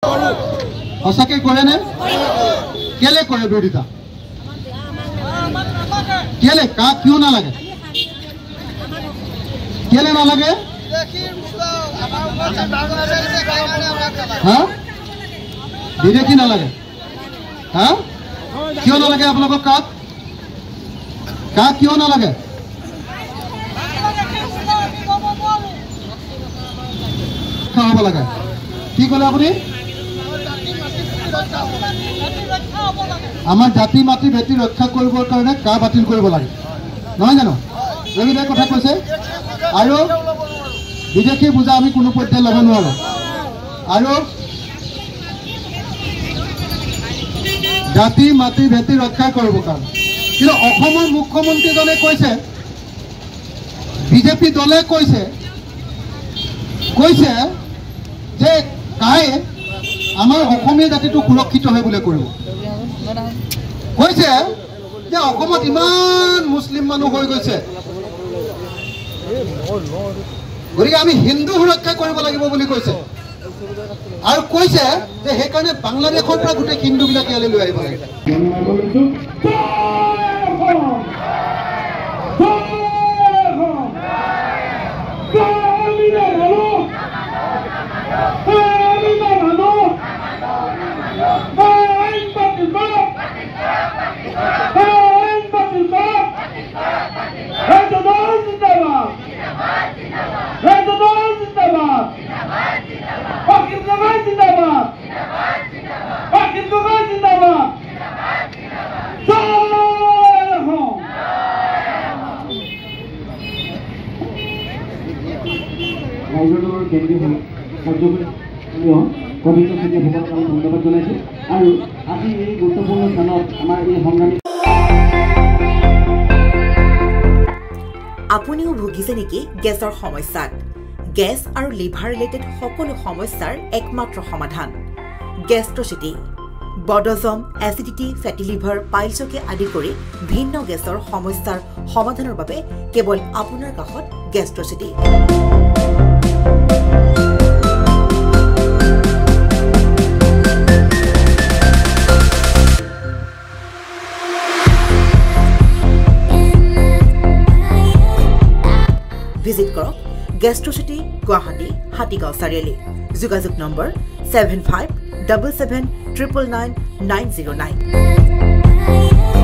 সঁচাকে কৰে নে কেলে কৰে বিৰোধিতা কেলে কিয় নালাগে কেলে নালাগে হা বিদেশী নালাগে হা কিয় নালাগে আপোনালোকক কাক কিয় নালাগে হ'ব লাগে কি ক'লে আপুনি আমাৰ জাতি মাটি ভেটি ৰক্ষা কৰিবৰ কাৰণে কা বাতিল কৰিব লাগে নহয় জানো এইবিলাক কথা কৈছে আৰু বিদেশী বুজা আমি কোনো পৰ্যায়ে ল'ব নোৱাৰো আৰু জাতি মাটি ভেটি ৰক্ষা কৰিবৰ কাৰণে কিন্তু অসমৰ মুখ্যমন্ত্ৰীজনে কৈছে বিজেপি দলে কৈছে যে কাই আমাৰ অসমীয়া জাতিটো সুৰক্ষিত হৈ বুলি কৰিব কৈছে যে অসমত ইমান মুছলিম মানুহ হৈ গৈছে গতিকে আমি হিন্দু সুৰক্ষা কৰিব লাগিব বুলি কৈছে আৰু কৈছে যে সেইকাৰণে বাংলাদেশৰ পৰা গোটেই হিন্দুবিলাক ইয়ালৈ লৈ আহিব লাগে ধন্যবাদ জনাইছো আৰু আজি এই গুৰুত্বপূৰ্ণ স্থানত আমাৰ এই সংগ্ৰামী আপুনিও ভুগিছে নেকি গেছৰ সমস্যাত গেছ আৰু লিভাৰ ৰিলেটেড সকলো সমস্যাৰ একমাত্ৰ সমাধান গেষ্ট্ৰচিটি বডজম এচিডিটি ফেটি লিভাৰ পাইলছকে আদি কৰি ভিন্ন গেছৰ সমস্যাৰ সমাধানৰ বাবে কেৱল আপোনাৰ কাষত গেষ্ট্ৰচিটি ভিজিট কৰক গেষ্ট্ৰচিটি গুৱাহাটী হাতীগাঁও চাৰিআলি যোগাযোগ নম্বৰ 7577999909